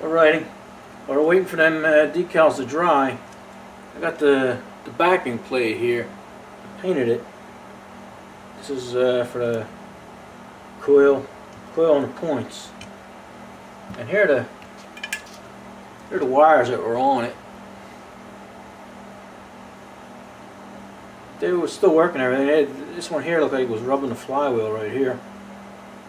Alrighty, while we're waiting for them decals to dry, I got the backing plate here. I painted it. This is for the coil and the points. And here are the wires that were on it. They were still working and everything. This one here looked like it was rubbing the flywheel right here.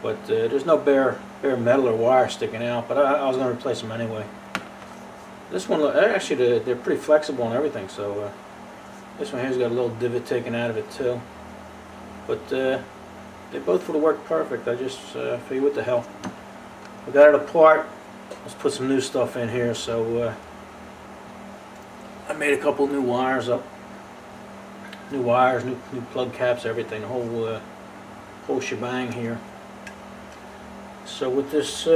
But there's no bare metal or wire sticking out, but I was going to replace them anyway. This one, actually they're pretty flexible and everything, so this one here's got a little divot taken out of it too. But they both would have worked perfect. I just figured, what the hell. We got it apart. Let's put some new stuff in here, so I made a couple new wires up. New wires, new plug caps, everything, the whole shebang here. So with this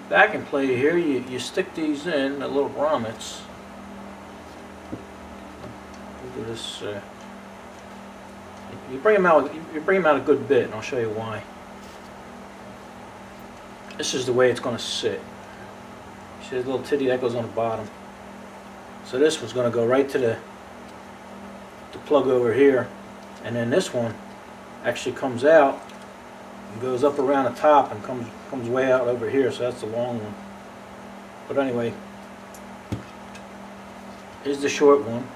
backing plate here, you stick these in, the little grommets. Look at this. You bring them out a good bit, and I'll show you why. This is the way it's going to sit. See this little titty that goes on the bottom. So this one's going to go right to the plug over here, and then this one actually comes out and goes up around the top and comes way out over here, so that's the long one. But anyway, here's the short one,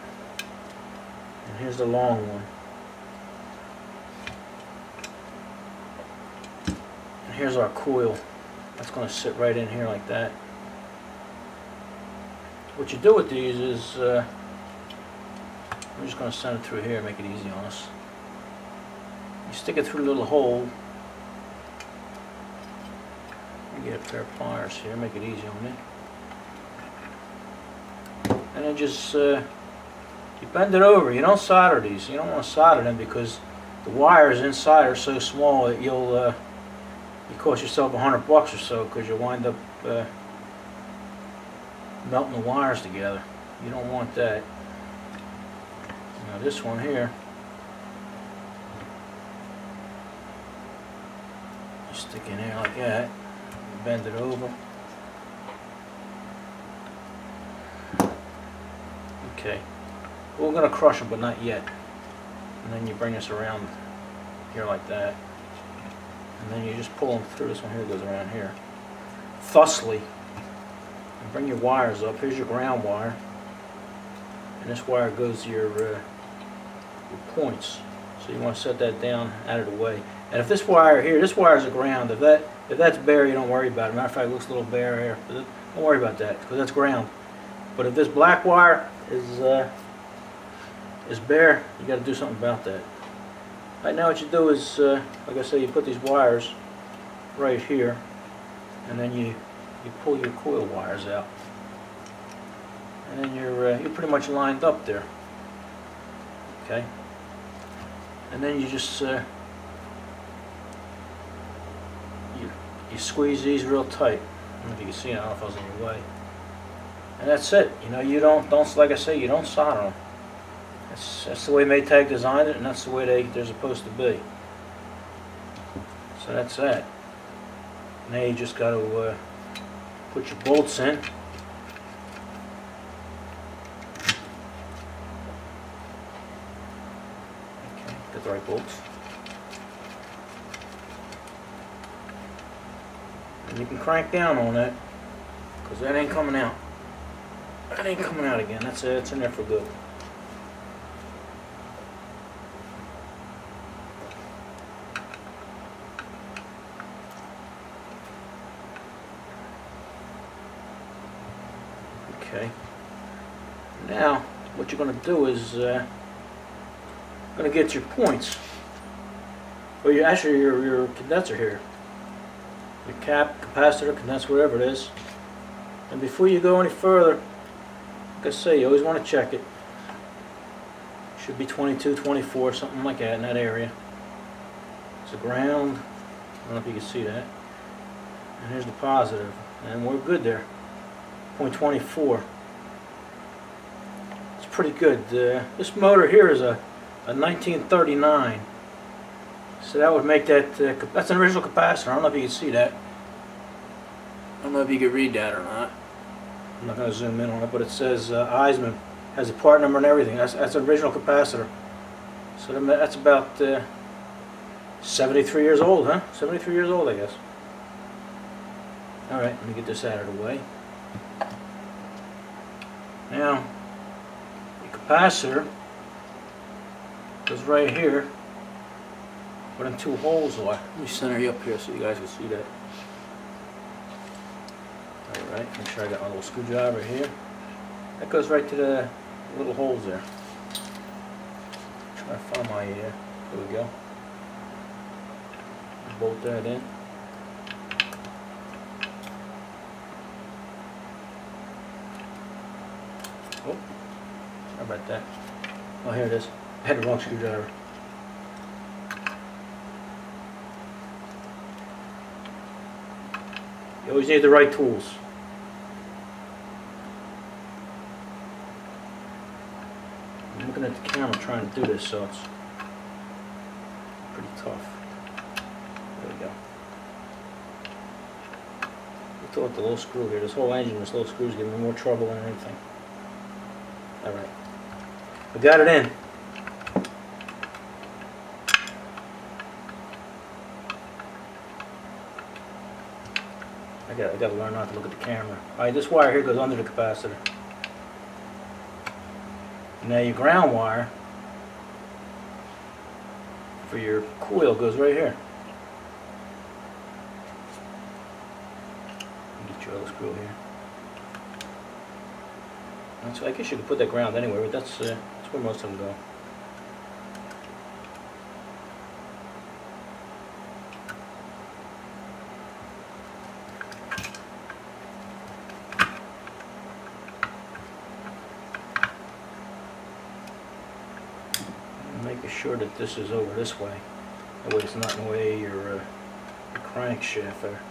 and here's the long one. And here's our coil. That's going to sit right in here like that. What you do with these is, I'm just going to send it through here and make it easy on us. You stick it through a little hole. Let me get a pair of pliers here, make it easy on me. And then just you bend it over. You don't solder these. You don't want to solder them because the wires inside are so small that you cost yourself $100 or so, because you'll wind up melting the wires together. You don't want that. Now this one here, you stick in there like that, you bend it over. Okay, well, we're going to crush them, but not yet. And then you bring this around here like that, and then you just pull them through. This one here goes around here, thusly. And bring your wires up. Here's your ground wire, and this wire goes to your points. So you want to set that down out of the way. And if this wire here, this wire is a ground. If that's bare, you don't worry about it. Matter of fact, it looks a little bare here. But don't worry about that, because that's ground. But if this black wire is bare, you got to do something about that. Right now, what you do is, like I say, you put these wires right here, and then you pull your coil wires out, and then you're pretty much lined up there. Okay, and then you just you squeeze these real tight. I don't know if you can see it. I don't know if I was in your way. And that's it. You know, you don't like I say, you don't solder them. That's the way Maytag designed it, and that's the way they're supposed to be. So that's that. Now you just got to put your bolts in. Okay, get the right bolts. And you can crank down on that, because that ain't coming out. That ain't coming out again. That's it. It's in there for good. Okay. Now, what you're going to do is going to get your points. Or your condenser here. Your capacitor, condenser, whatever it is. And before you go any further, like I say, you always want to check it. Should be 22, 24, something like that in that area. It's a ground. I don't know if you can see that. And here's the positive. And we're good there. 0.24. It's pretty good. This motor here is a 1939. So that would make that, that's an original capacitor. I don't know if you can see that. I don't know if you can read that or not. I'm not going to zoom in on it, but it says Eisman has a part number and everything. That's an original capacitor. So that's about 73 years old, huh? 73 years old, I guess. Alright, let me get this out of the way. Now, the capacitor goes right here where them two holes are. Let me center you up here so you guys can see that. Alright, make sure I got my little screwdriver here. That goes right to the little holes there. Try to find my, there we go. Bolt that in. Oh, sorry about that. Oh, here it is. I had the wrong screwdriver. You always need the right tools. I'm looking at the camera trying to do this, so it's pretty tough. There we go. I thought the little screw here, this whole engine, this little screw is giving me more trouble than anything. Alright. We got it in. I gotta learn not to look at the camera. Alright, this wire here goes under the capacitor. Now your ground wire for your coil goes right here. Get your other screw here. So I guess you could put that ground anywhere, but that's where most of them go. Making sure that this is over this way. That way it's not in the way of your crankshaft there.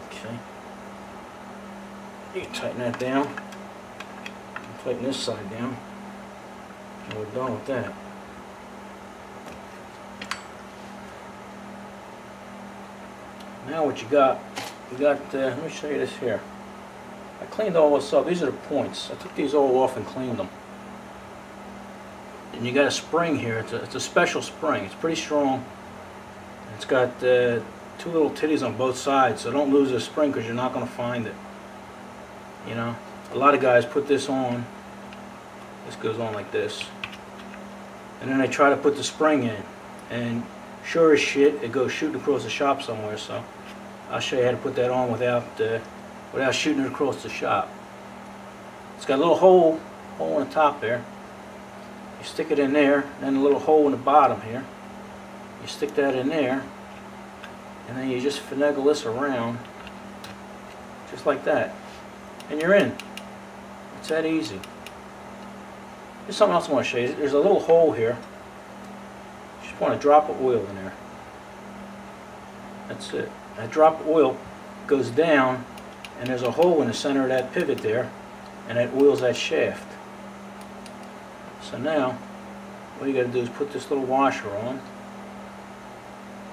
Okay. You can tighten that down. Tighten this side down. And we're done with that. Now what you got, let me show you this here. I cleaned all this up. These are the points. I took these all off and cleaned them. And you got a spring here. It's a special spring. It's pretty strong. It's got two little titties on both sides, so don't lose this spring because you're not going to find it. You know, a lot of guys put this on. This goes on like this, and then they try to put the spring in, and sure as shit, it goes shooting across the shop somewhere. So I'll show you how to put that on without shooting it across the shop. It's got a little hole on the top there. You stick it in there, and then a little hole in the bottom here. You stick that in there, and then you just finagle this around, just like that, and you're in. It's that easy. Here's something else I want to show you. There's a little hole here. You just want to drop of oil in there. That's it. That drop of oil goes down, and there's a hole in the center of that pivot there, and that oils that shaft. So now, what you got to do is put this little washer on.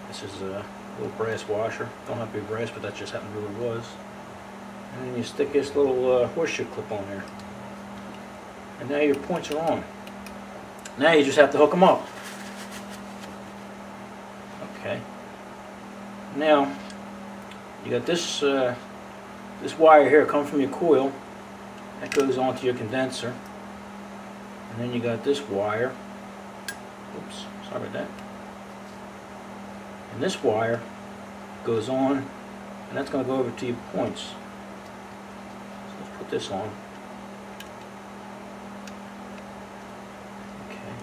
This is a little brass washer. Don't have to be brass, but that just happened to be what it was. And then you stick this little horseshoe clip on there. And now your points are on. Now you just have to hook them up. Okay. Now, you got this this wire here coming from your coil. That goes onto your condenser. And then you got this wire. Oops, sorry about that. And this wire goes on, and that's going to go over to your points. So let's put this on. Okay.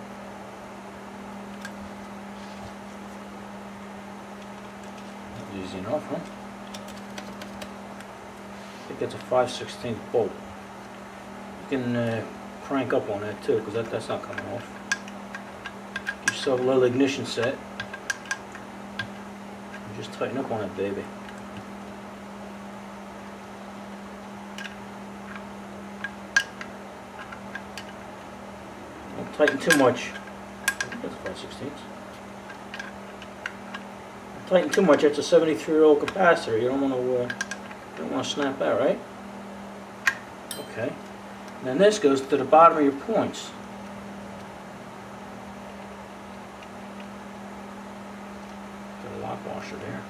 That's easy enough, huh? I think that's a 5/16 bolt. You can crank up on that too, because that's not coming off. Get yourself a little ignition set. And just tighten up on it, baby. Don't tighten too much. That's 5/16. Don't tighten too much. That's a 73-year-old capacitor. You don't want to Don't want to snap out, right? Okay. And then this goes to the bottom of your points. Got a lock washer there.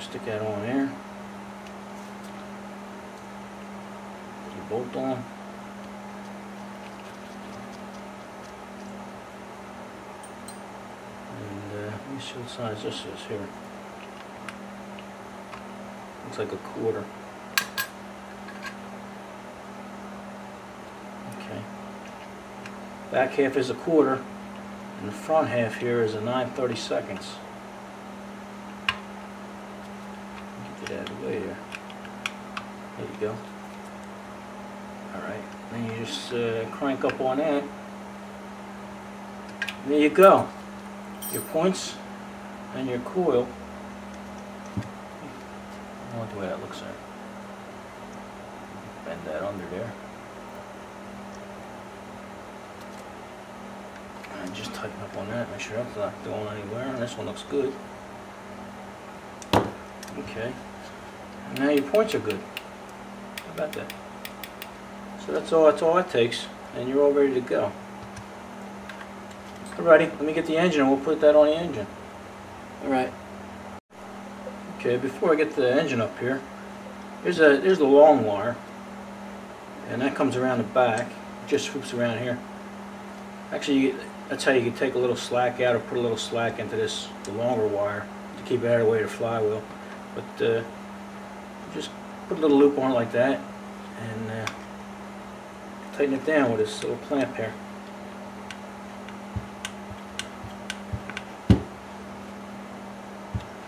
Stick that on there. Put your bolt on. And let me see what size this is here. Looks like a quarter. Okay. Back half is a quarter, and the front half here is a 9/32. Get it out of the way there. There you go. Alright, then you just crank up on that. And there you go. Your points and your coil. I like the way that looks there. Bend that under there. And just tighten up on that, make sure that's not going anywhere. And this one looks good. Okay. And now your points are good. How about that? So that's all it takes, and you're all ready to go. Alrighty, let me get the engine and we'll put that on the engine. Alright. Okay, before I get the engine up here, here's the long wire, and that comes around the back. It just swoops around here. Actually, that's how you can take a little slack out, or put a little slack into the longer wire to keep it out of the way of the flywheel. But just put a little loop on it like that, and tighten it down with this little clamp here.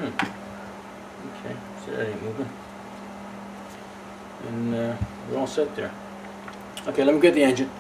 Okay, so that ain't moving. And we're all set there. Okay, let me get the engine.